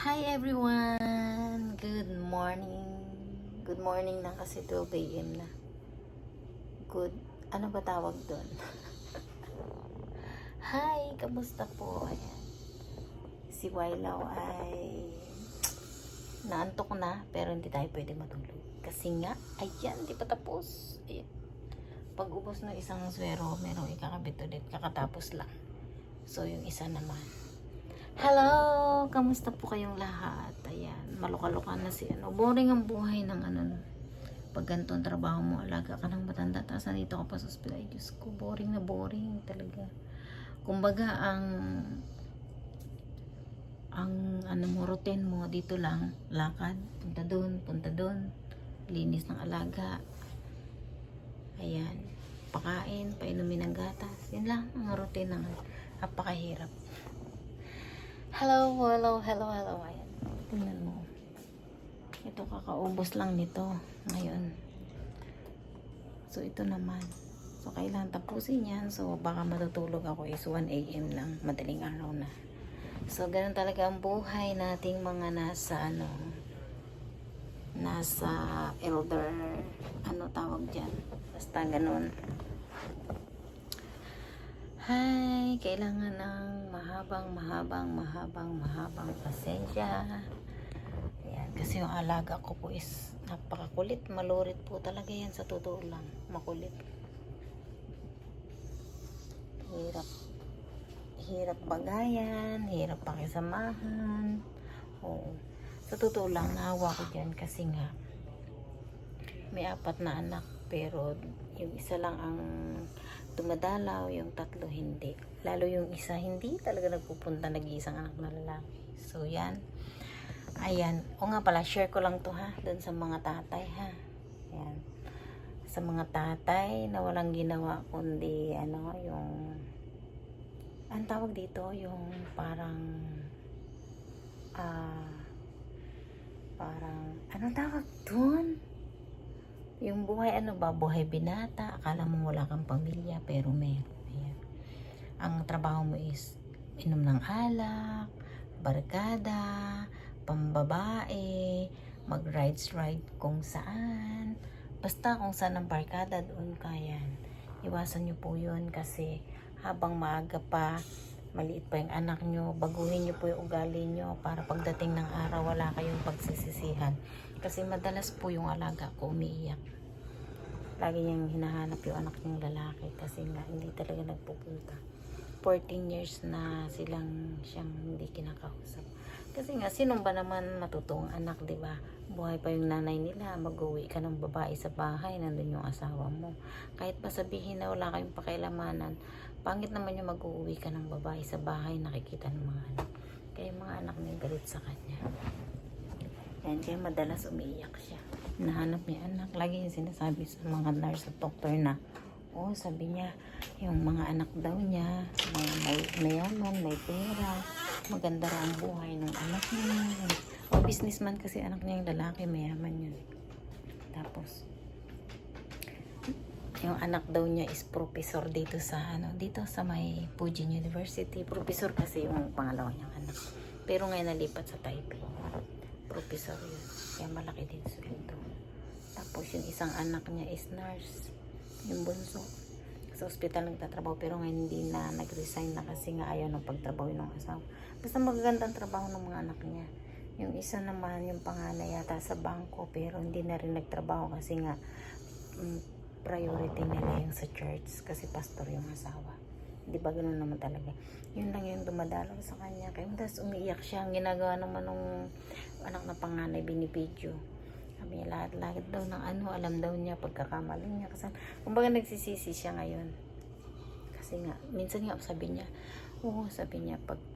Hi everyone! Good morning. Good morning na kasi 12 AM na. Good, ano ba tawag doon? Hi! Kamusta po? Ayan. Si Wailaw ay naantok na pero hindi tayo pwede matulog. Kasi nga, ayan, di pa tapos. Ayan. Pag ubos ng isang swero, merong ikakabit ulit. Kakatapos lang. So, yung isa naman. Hello! Kamusta po kayong lahat? Ayan, maluka-luka na si ano. Boring ang buhay ng ano. Pag ganito ang trabaho mo, alaga ka ng matanda, tapos nandito ka pa sa ospital. Ay, Diyos ko, boring na boring talaga. Kumbaga, ang ano mo, routine mo, dito lang, lakad, punta doon, linis ng alaga. Ayan, pakain, painumin ng gatas. Yun lang, ang routine ng napakahirap. Hello. Ayan. Tingnan mo. Ito kakaubos lang nito ngayon. So ito naman. So kailangan tapusin yan. So baka matutulog ako is 1 AM lang. Madaling araw na. So ganun talaga ang buhay nating mga nasa elder, ano tawag dyan. Basta ganun. Hi, kailangan ng mahabang pasensya. Ayan, kasi yung alaga ko po is napakakulit, malurit po talaga yan sa totoo lang, makulit. Hirap bagayan, hirap pakisamahan. Oo. Sa totoo lang, naawa ko dyan kasi nga may 4 na anak pero yung isa lang ang dumadalaw, yung 3 hindi. Lalo yung isa hindi talaga nagpupunta, nag-iisang anak na lalaki. So yan. Ayan. O nga pala, share ko lang to ha, dun sa mga tatay ha. Ayan. Sa mga tatay na walang ginawa kundi yung ang tawag dito, yung parang anong tawag dun? Yung buhay buhay binata, akala mo wala kang pamilya pero meron. Ayan. Ang trabaho mo is inom ng alak, barkada, pambabae, mag-ride kung saan. Basta kung saan ang barkada, doon ka yan. Iwasan nyo po yun kasi habang maaga pa, maliit pa yung anak nyo, baguhin nyo po yung ugali nyo para pagdating ng araw wala kayong pagsisisihan. Kasi madalas po yung alaga ko umiiyak. Lagi niyang hinahanap yung anak niyang lalaki kasi nga hindi talaga nagpupunta. 14 years na siyang hindi kinakausap. Kasi nga, sino ba naman matutong anak, di ba? Buhay pa yung nanay nila, mag-uwi ka ng babae sa bahay, nandun yung asawa mo. Kahit pa sabihin na wala kayong pakialamanan, pangit naman yung mag-uwi ka ng babae sa bahay, nakikita ng mga anak. Kaya yung mga anak niya galit sa kanya. Yan, kaya madalas umiiyak siya. Nahanap niya anak. Lagi yung sinasabi sa mga nurse at doctor na, sabi niya, yung mga anak daw niya, may mayaman, may pera, maganda raw ang buhay ng anak niya. Businessman kasi anak niya yung lalaki, mayaman yun. Tapos, yung anak daw niya is professor dito sa may Pujin University. Professor kasi yung pangalawa niyang anak. Pero ngayon nalipat sa Taipei. Professor yun. Kaya malaki din sweldo. Tapos yung isang anak niya is nurse. Yung bunso. Sa ospital nagtatrabaho pero ngayon hindi na nag-resign na kasi nga ayaw ng pagtrabaho ng asawa. Basta magagandang trabaho ng mga anak niya. Yung isa naman, yung panganay yata sa bangko pero hindi na rin nagtrabaho kasi nga priority nila yung sa church kasi pastor yung asawa. Di ba ganoon naman talaga? Yun lang yung dumadalaw sa kanya. Kaya madalas umiiyak siya. Ang ginagawa naman nung anak na panganay, binibidyo. Sabi niya lahat daw ng alam daw niya pagkakamali niya. Kasi kumbaga nagsisisi siya ngayon. Kasi nga, minsan nga sabi niya,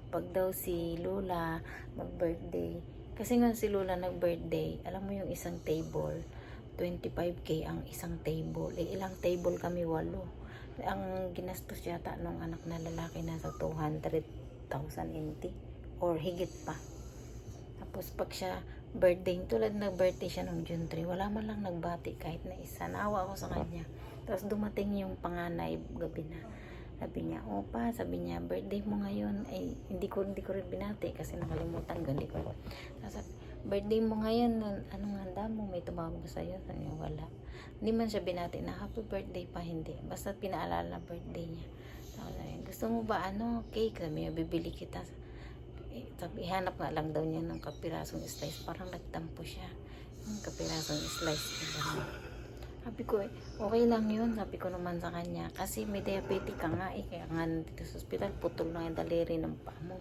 pag daw si Lola mag-birthday. Kasi nga si Lola nag-birthday, alam mo yung isang table, 25K ang isang table. Ilang table kami, 8. Ang ginastos yata nung anak na lalaki nasa 200,000 NT or higit pa. Tapos pag siya birthday, tulad na birthday siya nung June 3, wala man lang nagbati kahit na isa. Naawa ako sa kanya. Tapos dumating yung panganay gabi na. Sabi niya, opa, sabi niya, birthday mo ngayon. Ay, hindi ko rin binati kasi nakalimutan ko. Hindi ko. Sabi, birthday mo ngayon, anong handa mo? May tumawag sa'yo? Sabi niya, wala. Hindi man siya binati na happy birthday pa, hindi. Basta pinaalala birthday niya. Sabi, gusto mo ba cake? Sabi niya, bibili kita. Sabi, hanap nga lang daw niya ng kapirasong slice. Parang nagtampo siya. Yung kapirasong slice. Sabi ko, okay lang yun. Sabi ko naman sa kanya. Kasi may diabetic ka nga eh. Kaya nga dito sa hospital, putol na yung daliri ng paa mo.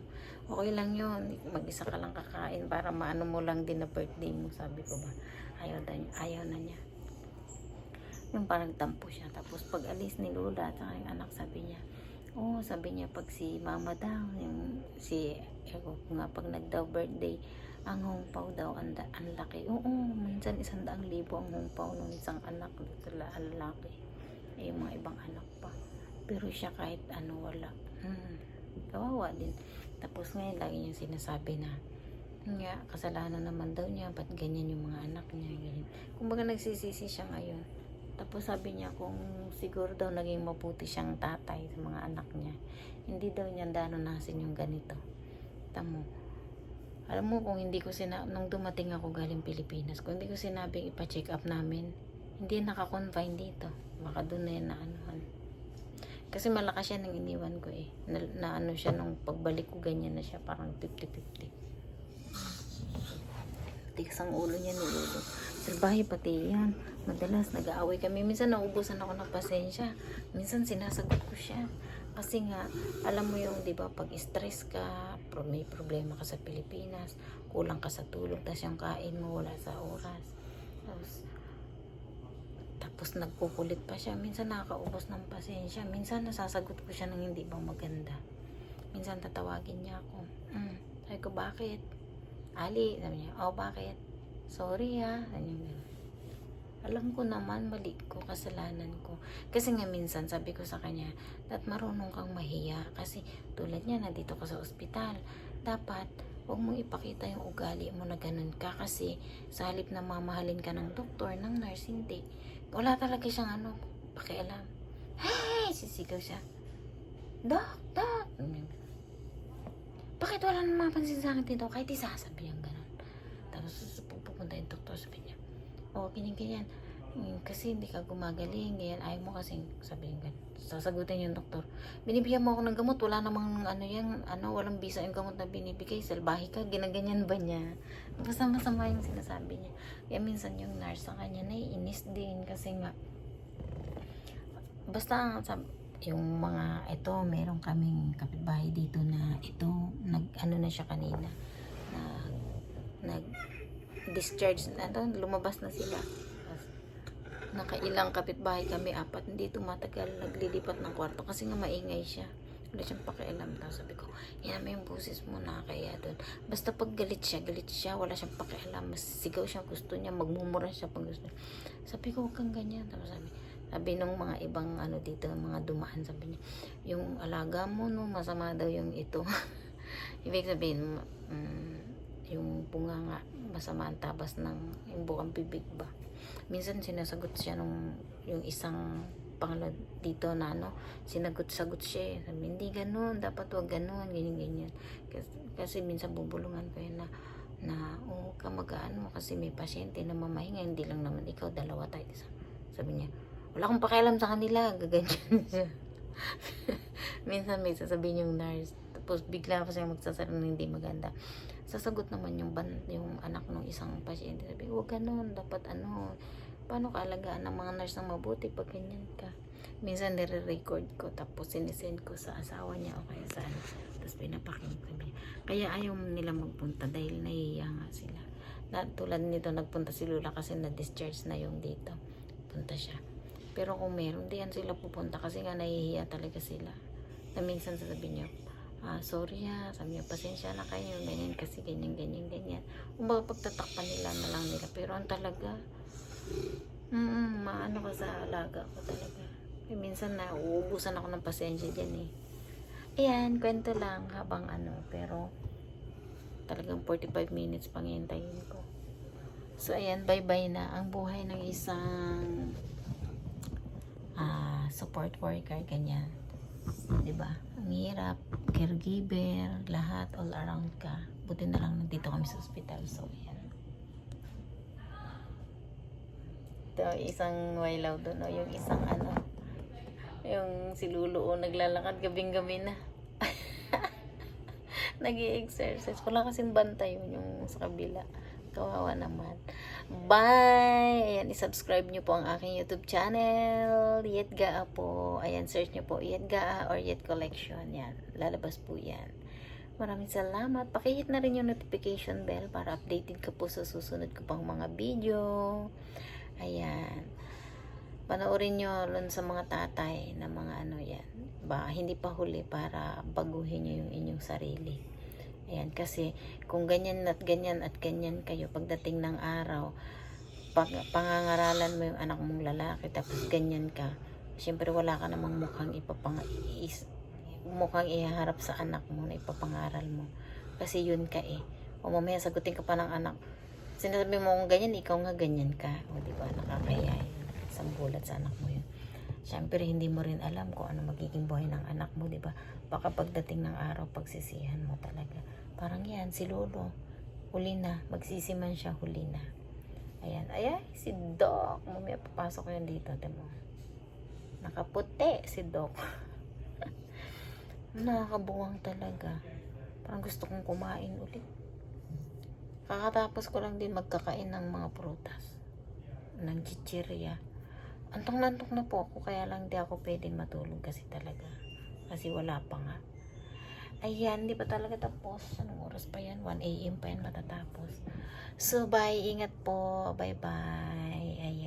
Okay lang yun. Mag-isa ka lang kakain para maano mo lang din na birthday mo. Sabi ko ba, ayaw na niya. Yung parang tampo siya. Tapos pag alis ni Lola at yung anak, sabi niya, sabi niya pag si mama daw, yung nga pag nagdaw birthday, ang hongpaw daw, ang laki. Minsan 100,000 ang hongpaw ng isang anak, ang laki. Yung mga ibang anak pa. Pero siya kahit wala. Kawawa din. Tapos ngayon, lagi niya sinasabi na, kasalanan naman daw niya, ba't ganyan yung mga anak niya, ganyan. Kumbaga nagsisisi siya ngayon. Tapos sabi niya kung siguro daw naging mabuti siyang tatay sa mga anak niya. Hindi daw niya naranasan yung ganito. Tamo. Alam mo kung hindi ko nung dumating ako galing Pilipinas, kung hindi ko sinabing ipa-check up namin, hindi naka-confine dito. Baka doon na yan Kasi malakas siya nang iniwan ko eh. Na siya nung pagbalik ko ganyan na siya, parang 50-50. Tigas ang ulo niya ni Lolo. Salbahe pati yan. Madalas nag-aaway kami. Minsan naubusan ako ng pasensya. Minsan sinasagot ko siya. Kasi nga, alam mo yung, di ba, pag stress ka, may problema ka sa Pilipinas, kulang ka sa tulog, tapos yung kain mo wala sa oras. Tapos nagkukulit pa siya. Minsan nakakaubos ng pasensya. Minsan nasasagot ko siya ng hindi bang maganda. Minsan tatawagin niya ako. Sabi ko, bakit? Ali, sabi niya, bakit? Sorry ha. Alam ko naman, mali ko, kasalanan ko. Kasi nga minsan, sabi ko sa kanya, marunong kang mahiya. Kasi tulad niya, nandito ka sa ospital. Dapat, huwag mong ipakita yung ugali mo na ganun ka. Kasi sa halip na mamahalin ka ng doktor, ng nurse, hindi. Wala talaga siyang pakialam. Hey! Sisigaw siya. Dok! Bakit wala nang mapansin sa akin dito? Kahit isa, sabi niya ganun. Tapos pupunta yung doktor, sabi niya, ganyan. Kasi hindi ka gumagaling, ganyan. Ayaw mo kasing, sabi niya ganun. Sasagutin yung doktor. Binibigyan mo ako ng gamot, wala namang walang bisa yung gamot na binibigay. Salbahe ka, ginaganyan ba niya? Basta masama yung sinasabi niya. Kaya minsan yung nurse sa kanya, naiinis din. Kasi nga, basta yung mga meron kaming kapitbahay dito na na siya kanina discharge lumabas na sila. Nakailang kapitbahay kami, 4, hindi tumatagal, naglilipat ng kwarto kasi nga maingay siya, wala siyang pakialam. Tapos sabi ko, yan mo yung boses mo, nakakaya doon. Basta pag galit siya, wala siyang pakialam, mas sigaw siya, gusto niya, magmumura siya pag gusto niya. Sabi ko, huwag kang ganyan. Tapos sabi nung mga ibang dito, mga dumaan, sabi niya, yung alaga mo masama daw yung ito. Ibig sabihin, yung bunga nga, masama ang tabas ng yung bukang bibig ba. Minsan sinasagot siya yung isang pangalawa dito na sinagot-sagot siya. Sabi, hindi ganun, dapat wag ganun, ganyan. Kasi minsan bubulungan ko yun na ka mag-ano kasi may pasyente na mamahinga, hindi lang naman ikaw, 2 tayo. Sabi niya, wala akong pakialam sa kanila, gaganyan siya. Minsan may sasabihin yung nurse, tapos bigla pa siya magsasabi ng hindi maganda. Sasagot naman yung anak ng isang pasyente. Sabi, huwag ganun, dapat paano ka alagaan ng mga nurse ng mabuti pag ganyan ka. Minsan nire-record ko, tapos sinisend ko sa asawa niya o kaya saan. Tapos pinapakinig ko niya. Kaya ayaw nila magpunta dahil nahihiya nga sila. Tulad nito, nagpunta si Lula kasi na-discharge na yung dito. Punta siya. Pero kung meron, di yan sila pupunta kasi nga nahihiya talaga sila. Na minsan sasabihin niya, sorry sabi niya, pasensya na kayo, ganyan kasi ganyan. Kumbaga pagtatakpan nila na lang nila. Pero ang talaga, maano ka sa alaga ko talaga. Minsan uubusan ako ng pasensya dyan eh. Ayan, kwento lang habang pero talagang 45 minutes pang hintayin ko. So ayan, bye-bye na ang buhay ng isang support worker, ganyan. Diba? Ang hirap, caregiver, lahat, all around ka. Buti na lang nandito kami sa ospital. So, yan. Ito, isang wailaw doon, o yung isang ano, yung si Lulu, o, naglalakad gabing-gabi na. Nag-i-exercise. Wala kasing bantay yun, yung sa kabila. Kawawa naman. Bye! Ayan, isubscribe nyo po ang aking YouTube channel. Yet Gaa po. Ayan, search nyo po Yet Gaa or Yet Collection. Yan, lalabas po yan. Maraming salamat. Pakihit na rin yung notification bell para updated ka po sa susunod ko pang mga video. Ayan. Panoorin nyo lang sa mga tatay na mga ano yan. Hindi pa huli para baguhin nyo yung inyong sarili. Ayan, kasi kung ganyan at ganyan at ganyan kayo, pagdating ng araw, pangangaralan mo yung anak mong lalaki, tapos ganyan ka, syempre wala ka namang mukhang ihaharap sa anak mo na ipapangaral mo. Kasi yun ka eh. O mamaya sagutin ka pa ng anak, sinasabi mo kung ganyan, ikaw nga ganyan ka. O diba, nakakaya yun. Isang bulat sa anak mo yun. Siyempre, hindi mo rin alam kung ano magiging buhay ng anak mo, diba? Baka pagdating ng araw, pagsisihan mo talaga. Parang yan, si Lolo, huli na. Magsisi man siya, huli na. Ayan. Ayan, si Doc. Mamaya papasok yan dito, diba? Nakaputi si Doc. Nakakabuwang talaga. Parang gusto kong kumain ulit. Kakatapos ko lang din magkakain ng mga prutas. Ng chichirya. Antong-lantong na po ako, kaya lang di ako pwedeng matulog kasi talaga. Kasi wala pa nga. Ayan, di pa talaga tapos. Anong oras pa yan? 1 AM pa yan matatapos. So, bye. Ingat po. Bye-bye. Ayan.